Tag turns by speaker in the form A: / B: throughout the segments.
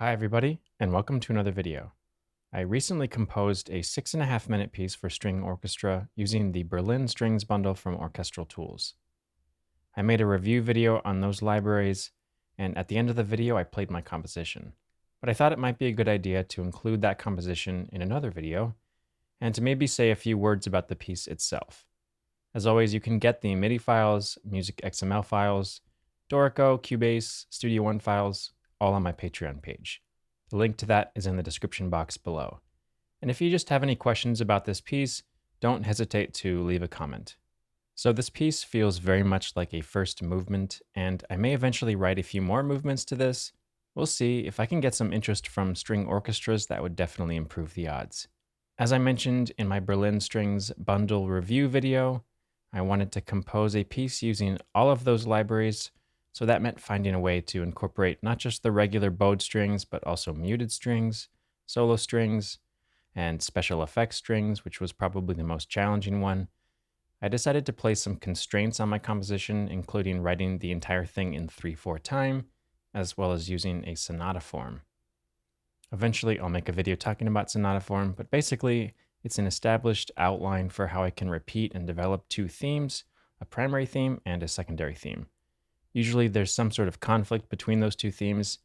A: Hi everybody, and welcome to another video. I recently composed a 6.5 minute piece for string orchestra using the Berlin Strings bundle from Orchestral Tools. I made a review video on those libraries, and at the end of the video I played my composition. But I thought it might be a good idea to include that composition in another video, and to maybe say a few words about the piece itself. As always, you can get the MIDI files, music XML files, Dorico, Cubase, Studio One files, all on my Patreon page. The link to that is in the description box below. And if you just have any questions about this piece, don't hesitate to leave a comment. So this piece feels very much like a first movement, and I may eventually write a few more movements to this. We'll see. If I can get some interest from string orchestras, that would definitely improve the odds. As I mentioned in my Berlin Strings bundle review video, I wanted to compose a piece using all of those libraries, so that meant finding a way to incorporate not just the regular bowed strings, but also muted strings, solo strings, and special effects strings, which was probably the most challenging one. I decided to place some constraints on my composition, including writing the entire thing in 3/4 time, as well as using a sonata form. Eventually, I'll make a video talking about sonata form, but basically, it's an established outline for how I can repeat and develop two themes, a primary theme and a secondary theme. Usually there's some sort of conflict between those two themes.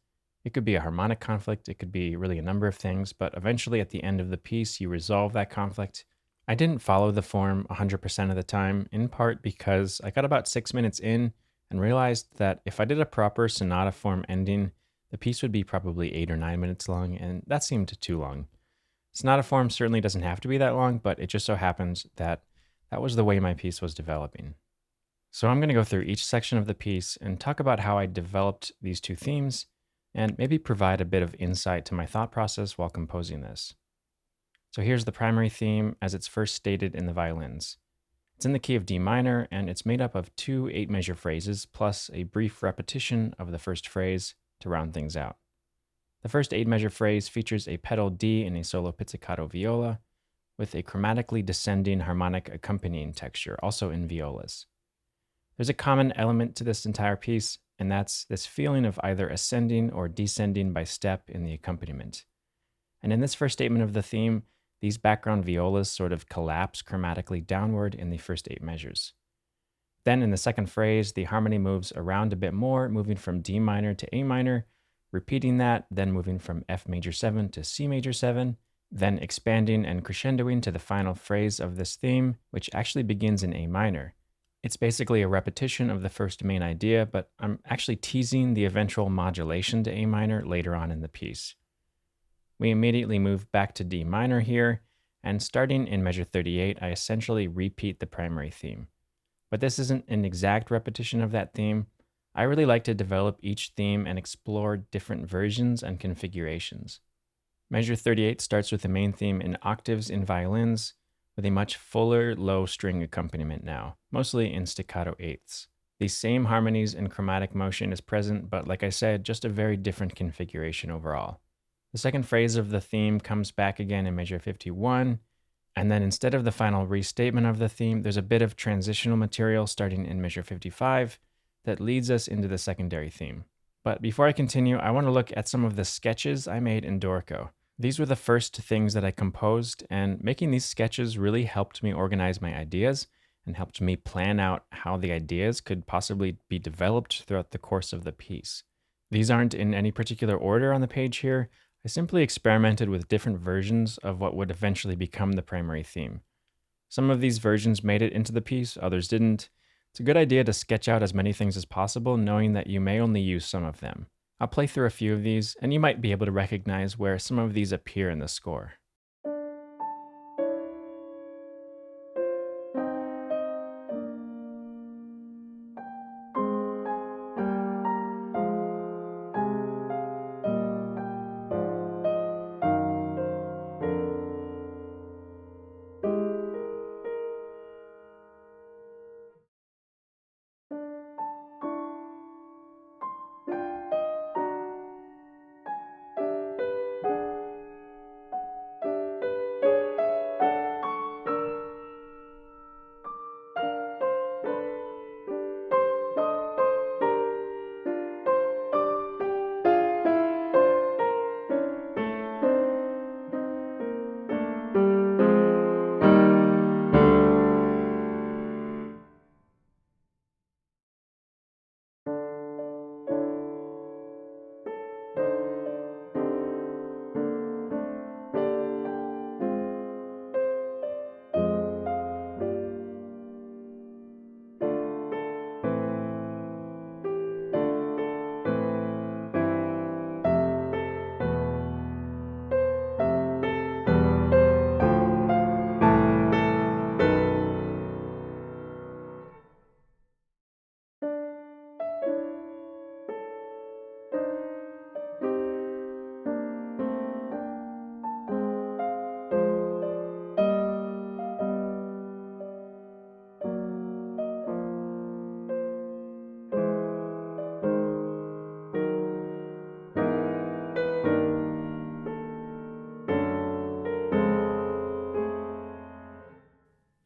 A: It could be a harmonic conflict, it could be really a number of things, but eventually at the end of the piece, you resolve that conflict. I didn't follow the form 100% of the time, in part because I got about 6 minutes in and realized that if I did a proper sonata form ending, the piece would be probably 8 or 9 minutes long, and that seemed too long. Sonata form certainly doesn't have to be that long, but it just so happens that that was the way my piece was developing. So I'm going to go through each section of the piece and talk about how I developed these two themes, and maybe provide a bit of insight to my thought process while composing this. So here's the primary theme as it's first stated in the violins. It's in the key of D minor, and it's made up of two 8-measure phrases plus a brief repetition of the first phrase to round things out. The first 8-measure phrase features a pedal D in a solo pizzicato viola, with a chromatically descending harmonic accompanying texture, also in violas. There's a common element to this entire piece, and that's this feeling of either ascending or descending by step in the accompaniment. And in this first statement of the theme, these background violas sort of collapse chromatically downward in the first 8 measures. Then in the second phrase, the harmony moves around a bit more, moving from D minor to A minor, repeating that, then moving from F major 7 to C major 7, then expanding and crescendoing to the final phrase of this theme, which actually begins in A minor. It's basically a repetition of the first main idea, but I'm actually teasing the eventual modulation to A minor later on in the piece. We immediately move back to D minor here, and starting in measure 38, I essentially repeat the primary theme. But this isn't an exact repetition of that theme. I really like to develop each theme and explore different versions and configurations. Measure 38 starts with the main theme in octaves in violins, with a much fuller low string accompaniment now, mostly in staccato eighths. The same harmonies and chromatic motion is present, but like I said, just a very different configuration overall. The second phrase of the theme comes back again in measure 51, and then instead of the final restatement of the theme, there's a bit of transitional material starting in measure 55 that leads us into the secondary theme. But before I continue, I want to look at some of the sketches I made in Dorico. These were the first things that I composed, and making these sketches really helped me organize my ideas and helped me plan out how the ideas could possibly be developed throughout the course of the piece. These aren't in any particular order on the page here. I simply experimented with different versions of what would eventually become the primary theme. Some of these versions made it into the piece, others didn't. It's a good idea to sketch out as many things as possible, knowing that you may only use some of them. I'll play through a few of these, and you might be able to recognize where some of these appear in the score.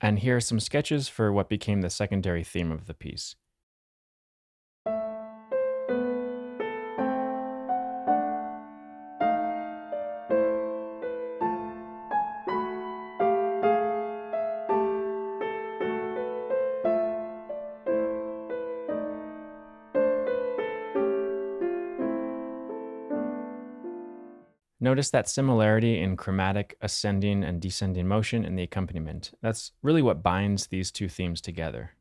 A: And here are some sketches for what became the secondary theme of the piece. Notice that similarity in chromatic ascending and descending motion in the accompaniment. That's really what binds these two themes together.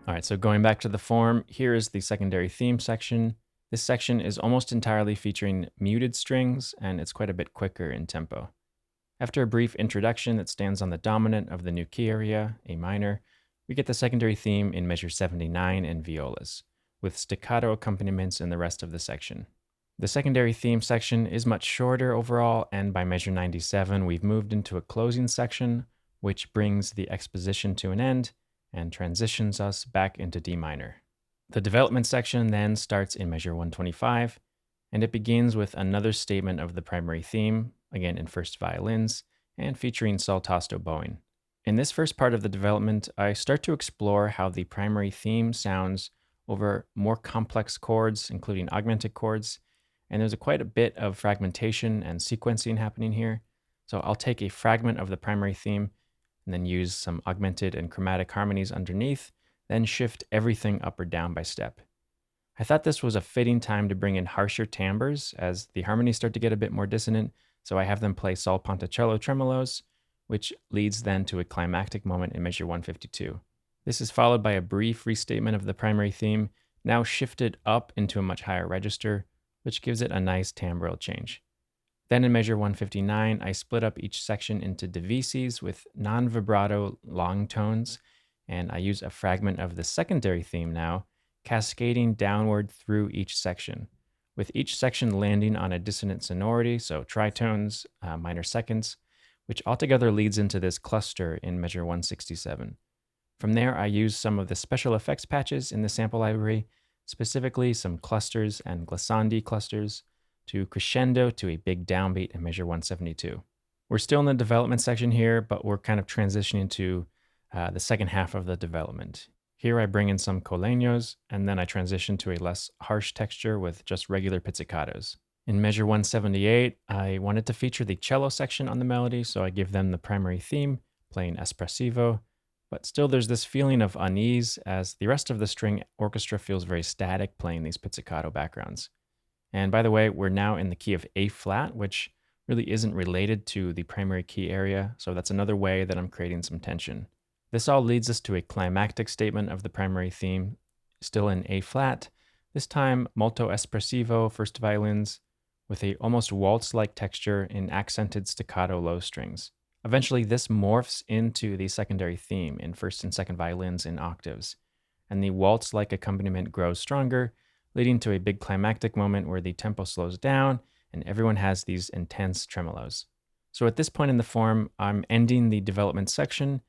A: All right, so going back to the form, here is the secondary theme section. This section is almost entirely featuring muted strings, and it's quite a bit quicker in tempo. After a brief introduction that stands on the dominant of the new key area, A minor, we get the secondary theme in measure 79 in violas, with staccato accompaniments in the rest of the section. The secondary theme section is much shorter overall, and by measure 97, we've moved into a closing section, which brings the exposition to an end and transitions us back into D minor. The development section then starts in measure 125, and it begins with another statement of the primary theme, again in first violins, and featuring sol tasto bowing. In this first part of the development, I start to explore how the primary theme sounds over more complex chords, including augmented chords, and there's quite a bit of fragmentation and sequencing happening here. So I'll take a fragment of the primary theme and then use some augmented and chromatic harmonies underneath, then shift everything up or down by step. I thought this was a fitting time to bring in harsher timbres as the harmonies start to get a bit more dissonant, so I have them play sol ponticello tremolos, which leads then to a climactic moment in measure 152. This is followed by a brief restatement of the primary theme, now shifted up into a much higher register, which gives it a nice timbral change. Then in measure 159, I split up each section into divises with non-vibrato long tones, and I use a fragment of the secondary theme now, cascading downward through each section, with each section landing on a dissonant sonority, so tritones, minor seconds, which altogether leads into this cluster in measure 167. From there, I use some of the special effects patches in the sample library, specifically some clusters and glissandi clusters, to crescendo to a big downbeat in measure 172. We're still in the development section here, but we're kind of transitioning to the second half of the development. Here I bring in some coleños, and then I transition to a less harsh texture with just regular pizzicatos. In measure 178, I wanted to feature the cello section on the melody, so I give them the primary theme, playing espressivo, but still there's this feeling of unease as the rest of the string orchestra feels very static playing these pizzicato backgrounds. And by the way, we're now in the key of A flat, which really isn't related to the primary key area, so that's another way that I'm creating some tension. This all leads us to a climactic statement of the primary theme, still in A flat, this time molto espressivo first violins, with a almost waltz-like texture in accented staccato low strings. Eventually, this morphs into the secondary theme in first and second violins in octaves, and the waltz-like accompaniment grows stronger, leading to a big climactic moment where the tempo slows down and everyone has these intense tremolos. So at this point in the form, I'm ending the development section,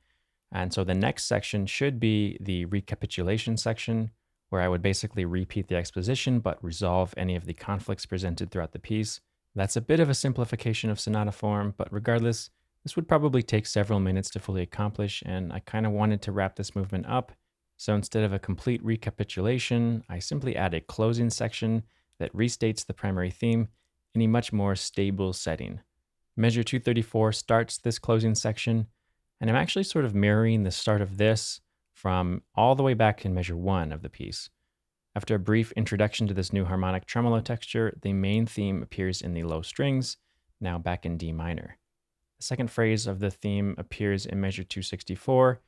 A: and so the next section should be the recapitulation section, where I would basically repeat the exposition but resolve any of the conflicts presented throughout the piece. That's a bit of a simplification of sonata form, but regardless, this would probably take several minutes to fully accomplish, and I kind of wanted to wrap this movement up. So instead of a complete recapitulation, I simply add a closing section that restates the primary theme in a much more stable setting. Measure 234 starts this closing section, and I'm actually sort of mirroring the start of this from all the way back in measure 1 of the piece. After a brief introduction to this new harmonic tremolo texture, the main theme appears in the low strings, now back in D minor. The second phrase of the theme appears in measure 264,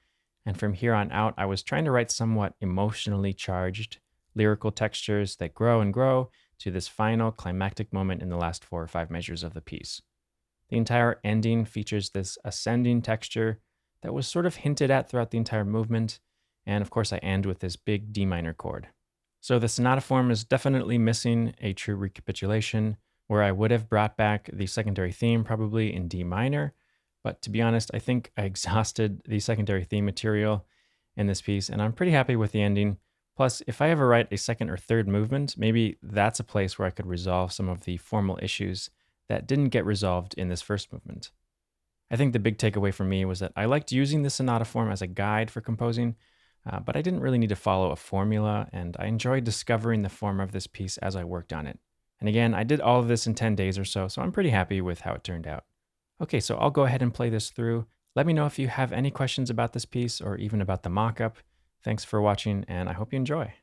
A: and from here on out, I was trying to write somewhat emotionally charged lyrical textures that grow and grow to this final climactic moment in the last 4 or 5 measures of the piece. The entire ending features this ascending texture that was sort of hinted at throughout the entire movement, and of course I end with this big D minor chord. So the sonata form is definitely missing a true recapitulation, where I would have brought back the secondary theme probably in D minor. But to be honest, I think I exhausted the secondary theme material in this piece, and I'm pretty happy with the ending. Plus, if I ever write a second or third movement, maybe that's a place where I could resolve some of the formal issues that didn't get resolved in this first movement. I think the big takeaway for me was that I liked using the sonata form as a guide for composing, but I didn't really need to follow a formula, and I enjoyed discovering the form of this piece as I worked on it. And again, I did all of this in 10 days or so, so I'm pretty happy with how it turned out. Okay, so I'll go ahead and play this through. Let me know if you have any questions about this piece or even about the mock-up. Thanks for watching, and I hope you enjoy.